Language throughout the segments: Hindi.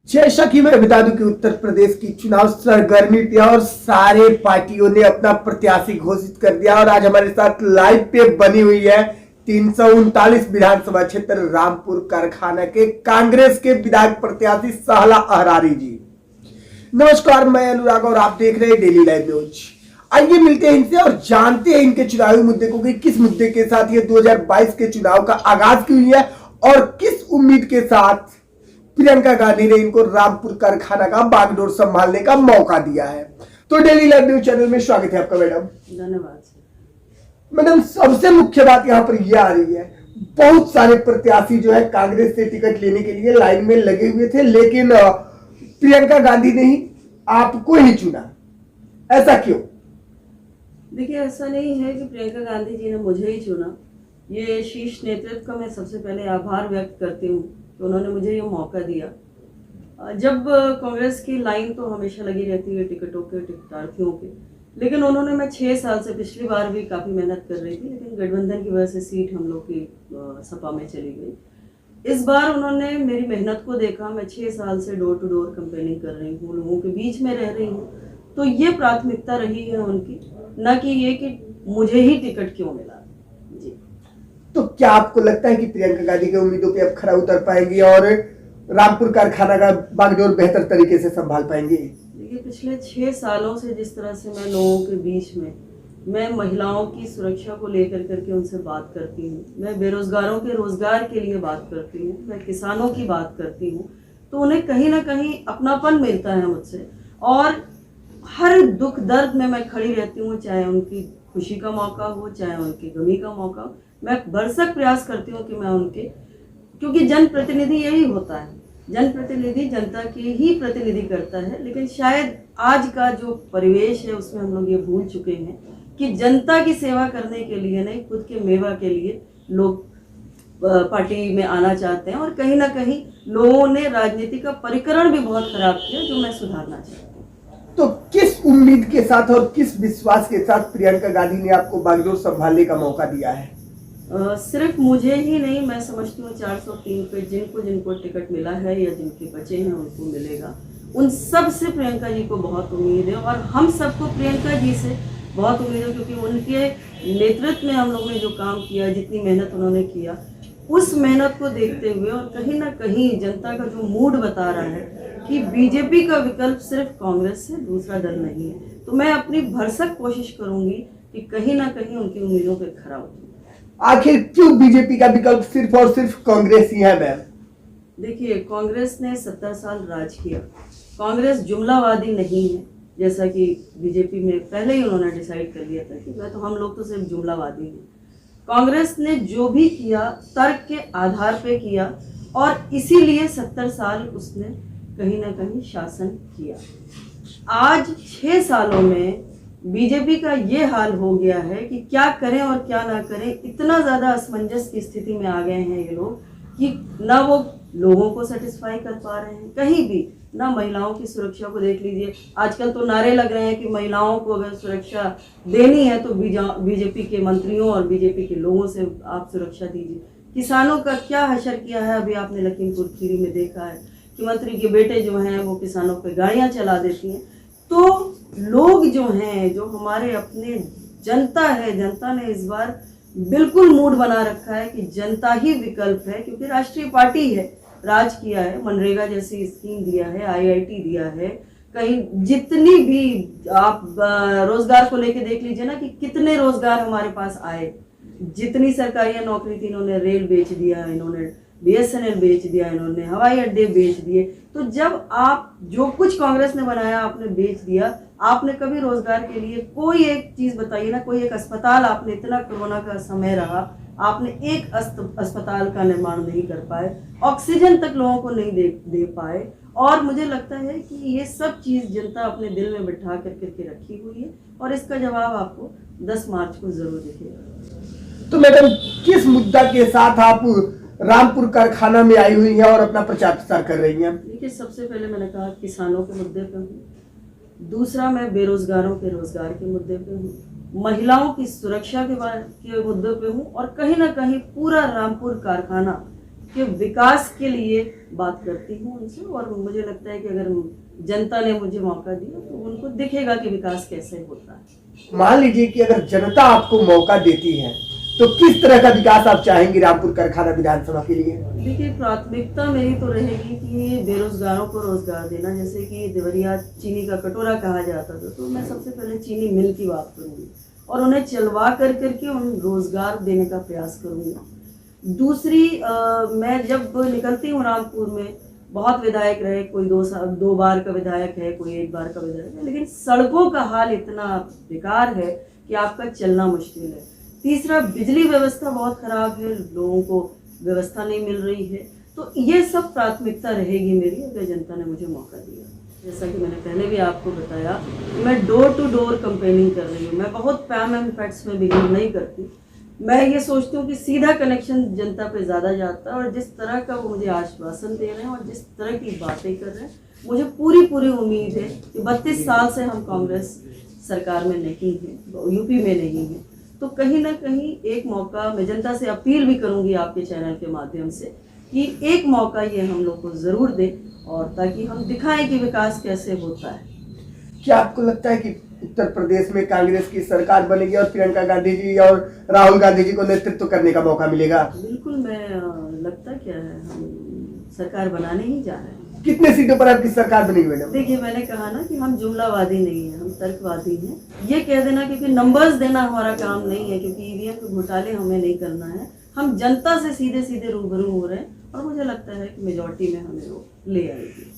जैसा कि मैं बता दूं कि उत्तर प्रदेश की चुनाव सरगर्मी थी और सारे पार्टियों ने अपना प्रत्याशी घोषित कर दिया। और आज हमारे साथ लाइव पे बनी हुई है 339 विधानसभा क्षेत्र रामपुर कारखाना के कांग्रेस के विधायक प्रत्याशी सहला अहरारी जी। नमस्कार, मैं अनुराग और आप देख रहे हैं डेली लाइव न्यूज। आइए मिलते हैं इनसे और जानते हैं इनके चुनावी मुद्दे को कि किस मुद्दे के साथ ये 2022 के चुनाव का आगाज की हुई है और किस उम्मीद के साथ प्रियंका गांधी ने इनको रामपुर कारखाना का बागडोर संभालने का मौका दिया है। तो डेली लाइव न्यूज चैनल में स्वागत है आपका मैडम। धन्यवाद मैडम, सबसे मुख्य बात यहाँ पर यह आ रही है, बहुत सारे प्रत्याशी जो है कांग्रेस से टिकट लेने के लिए लाइन में लगे हुए थे, लेकिन प्रियंका गांधी ने ही आपको ही चुना, ऐसा क्यों? देखिए, ऐसा नहीं है कि प्रियंका गांधी जी ने मुझे ही चुना। ये शीर्ष नेतृत्व का मैं सबसे पहले आभार व्यक्त करती हूँ कि उन्होंने मुझे ये मौका दिया। जब कांग्रेस की लाइन तो हमेशा लगी रहती है टिकटों के, टिकटार्थियों के, लेकिन उन्होंने, मैं 6 साल से, पिछली बार भी काफ़ी मेहनत कर रही थी, लेकिन गठबंधन की वजह से सीट हम लोग की सपा में चली गई। इस बार उन्होंने मेरी मेहनत को देखा। मैं 6 साल से डोर टू डोर कैंपेनिंग कर रही हूँ, लोगों के बीच में रह रही हूँ, तो ये प्राथमिकता रही है उनकी, न कि ये कि मुझे ही टिकट क्यों मिला। जी। तो क्या आपको लगता है कि प्रियंका गांधी की उम्मीदों पे अब खरा उतर पाएंगी और रामपुर कारखाना का बागडोर बेहतर तरीके से संभाल पाएंगी? देखिए, पिछले 6 सालों से जिस तरह से मैं लोगों के बीच में, मैं महिलाओं की सुरक्षा को लेकर करके उनसे बात करती हूँ, मैं बेरोजगारों के रोजगार के लिए बात करती हूँ, मैं किसानों की बात करती हूँ, तो उन्हें कहीं ना कहीं अपनापन मिलता है मुझसे। और हर दुख दर्द में मैं खड़ी रहती हूँ, चाहे उनकी खुशी का मौका हो, चाहे उनकी गमी का मौका हो। मैं भरसक प्रयास करती हूँ कि मैं उनके, क्योंकि जनप्रतिनिधि यही होता है, जनप्रतिनिधि जनता की ही प्रतिनिधि करता है। लेकिन शायद आज का जो परिवेश है उसमें हम लोग ये भूल चुके हैं कि जनता की सेवा करने के लिए नहीं, खुद के मेवा के लिए लोग पार्टी में आना चाहते हैं। और कहीं ना कहीं लोगों ने राजनीति का परिकरण भी बहुत खराब किया, जो मैं सुधारना चाहती हूँ। तो किस उम्मीद के साथ और किस विश्वास के साथ प्रियंका गांधी ने आपको बागडोर संभालने का मौका दिया है? सिर्फ मुझे ही नहीं, मैं समझती हूँ 403 पे जिनको टिकट मिला है या जिनके बचे हैं उनको मिलेगा, उन सब से प्रियंका जी को बहुत उम्मीद है। और हम सबको प्रियंका जी से बहुत उम्मीद है, क्योंकि उनके नेतृत्व में हम लोगों ने जो काम किया, जितनी मेहनत उन्होंने किया, उस मेहनत को देखते हुए और कहीं ना कहीं जनता का जो मूड बता रहा है कि बीजेपी का विकल्प सिर्फ कांग्रेस से दूसरा दल नहीं है, तो मैं अपनी भरसक कोशिश करूंगी कि कहीं ना कहीं उनकी उम्मीदों पे खरा उतरूं। आखिर क्यों बीजेपी का विकल्प सिर्फ और सिर्फ कांग्रेस ही है मैम? देखिए, कांग्रेस ने 70 साल राज किया। कांग्रेस जुमलावादी नहीं है, जैसा कि बीजेपी में पहले ही उन्होंने डिसाइड कर लिया था कि मैं तो, हम लोग तो सिर्फ जुमलावादी हैं। कांग्रेस ने जो भी किया तर्क के आधार पे किया, और इसीलिए 70 साल उसने कहीं ना कहीं शासन किया। आज 6 सालों में बीजेपी का ये हाल हो गया है कि क्या करें और क्या ना करें, इतना ज़्यादा असमंजस की स्थिति में आ गए हैं ये लोग कि ना वो लोगों को सेटिस्फाई कर पा रहे हैं कहीं भी, ना महिलाओं की सुरक्षा को देख लीजिए। आजकल तो नारे लग रहे हैं कि महिलाओं को अगर सुरक्षा देनी है तो बीजेपी के मंत्रियों और बीजेपी के लोगों से आप सुरक्षा दीजिए। किसानों का क्या हशर किया है, अभी आपने लखीमपुर खीरी में देखा है कि मंत्री के बेटे जो हैं वो किसानों पे गाड़ियाँ चला देती हैं। तो लोग जो हैं, जो हमारे अपने जनता है, जनता ने इस बार बिल्कुल मूड बना रखा है कि जनता ही विकल्प है, क्योंकि राष्ट्रीय पार्टी है, राज किया है, मनरेगा जैसी स्कीम दिया है, आईआईटी दिया है, कहीं जितनी भी आप रोजगार को लेके देख लीजिए ना कि कितने रोजगार हमारे पास आए, जितनी सरकारी नौकरी थी, इन्होंने रेल बेच दिया, इन्होंने बीएसएनएल बेच दिया, इन्होंने हवाई अड्डे बेच दिए। तो जब आप जो कुछ कांग्रेस ने बनाया आपने बेच दिया, आपने कभी रोजगार के लिए कोई एक चीज बताइए ना, कोई एक अस्पताल, आपने, इतना कोरोना का समय रहा, आपने एक अस्पताल का निर्माण नहीं कर पाए, ऑक्सीजन तक लोगों को नहीं दे पाए। और मुझे लगता है कि ये सब चीज जनता अपने दिल में बिठा करके रखी हुई है, और इसका जवाब आपको 10 मार्च को जरूर दिखेगा। तो मैडम, किस मुद्दा के साथ आप रामपुर कारखाना में आई हुई है और अपना प्रचार प्रसार कर रही हैं? देखिए, सबसे पहले मैंने कहा किसानों के मुद्दे पे हूँ, दूसरा मैं बेरोजगारों के रोजगार के मुद्दे पे हूँ, महिलाओं की सुरक्षा के मुद्दे पे हूँ, और कहीं ना कहीं पूरा रामपुर कारखाना के विकास के लिए बात करती हूँ उनसे, और मुझे लगता है कि अगर जनता ने मुझे मौका दिया तो उनको दिखेगा कि विकास कैसे होता है। मान लीजिए कि अगर जनता आपको मौका देती है तो किस तरह का विकास आप चाहेंगे रामपुर कारखाना विधानसभा के लिए? देखिए, प्राथमिकता मेरी तो रहेगी कि बेरोजगारों को रोजगार देना। जैसे कि देवरिया चीनी का कटोरा कहा जाता था, तो मैं सबसे पहले चीनी मिल की बात करूंगी और उन्हें चलवा करके उन रोजगार देने का प्रयास करूंगी। दूसरी, मैं जब निकलती हूँ रामपुर में, बहुत विधायक रहे, कोई 2 बार का विधायक है, कोई 1 बार का विधायक है, लेकिन सड़कों का हाल इतना बेकार है कि आपका चलना मुश्किल है। तीसरा, बिजली व्यवस्था बहुत खराब है, लोगों को व्यवस्था नहीं मिल रही है। तो ये सब प्राथमिकता रहेगी मेरी अगर जनता ने मुझे मौका दिया। जैसा कि मैंने पहले भी आपको बताया, मैं डोर टू डोर कैंपेनिंग कर रही हूँ। मैं बहुत पैम एंड फैक्ट्स में बिलीव नहीं करती। मैं ये सोचती हूँ कि सीधा कनेक्शन जनता पे ज़्यादा जाता है, और जिस तरह का वो मुझे आश्वासन दे रहे हैं और जिस तरह की बातें कर रहे हैं, मुझे पूरी उम्मीद है कि 32 साल से हम कांग्रेस सरकार में नहीं हैं, यूपी में नहीं हैं, तो कहीं ना कहीं एक मौका, मैं जनता से अपील भी करूंगी आपके चैनल के माध्यम से कि एक मौका ये हम लोग को ज़रूर दें, और ताकि हम दिखाएं कि विकास कैसे होता है। क्या आपको लगता है कि उत्तर प्रदेश में कांग्रेस की सरकार बनेगी और प्रियंका गांधी जी और राहुल गांधी जी को नेतृत्व करने का मौका मिलेगा? बिल्कुल, मैं लगता क्या है, हम सरकार बनाने ही जा रहे हैं। कितने सीटों पर आपकी सरकार बनेगी मैडम? देखिए, मैंने कहा ना कि हम जुमलावादी नहीं है, हम तर्कवादी हैं। ये कह देना क्योंकि नंबर्स देना हमारा काम नहीं है, क्योंकि ईवीएम के घोटाले हमें नहीं करना है। हम जनता से सीधे रूबरू हो रहे हैं, और मुझे लगता है कि मेजॉरिटी में हमें वो ले आएगी।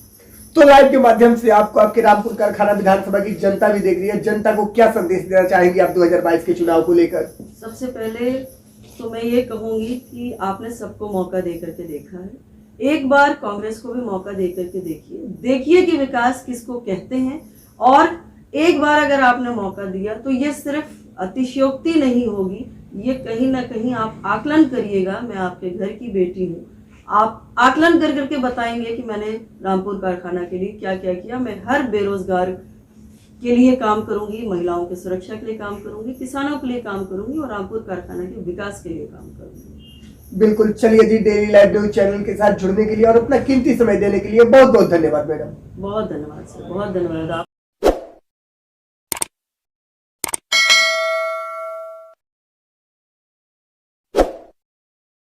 तो लाइव के माध्यम से आपको आपके रामपुर कारखाना विधानसभा की जनता भी देख रही है, जनता को क्या संदेश देना चाहेंगे आप 2022 के चुनाव को लेकर? सबसे पहले तो मैं ये कहूंगी कि आपने सबको मौका दे करके देखा है, एक बार कांग्रेस को भी मौका दे करके देखिए कि विकास किसको कहते हैं। और एक बार अगर आपने मौका दिया तो ये सिर्फ अतिशयोक्ति नहीं होगी, ये कहीं ना कहीं आप आकलन करिएगा। मैं आपके घर की बेटी हूँ, आप आकलन करके बताएंगे कि मैंने रामपुर कारखाना के लिए क्या क्या किया। मैं हर बेरोजगार के लिए काम करूंगी, महिलाओं की सुरक्षा के लिए काम करूंगी, किसानों के लिए काम करूंगी, और रामपुर कारखाना के विकास के लिए काम करूंगी। बिल्कुल। चलिए जी, डेली लाइव न्यूज चैनल के साथ जुड़ने के लिए और अपना कीमती समय देने के लिए बहुत बहुत धन्यवाद मैडम। बहुत धन्यवाद सर, बहुत धन्यवाद।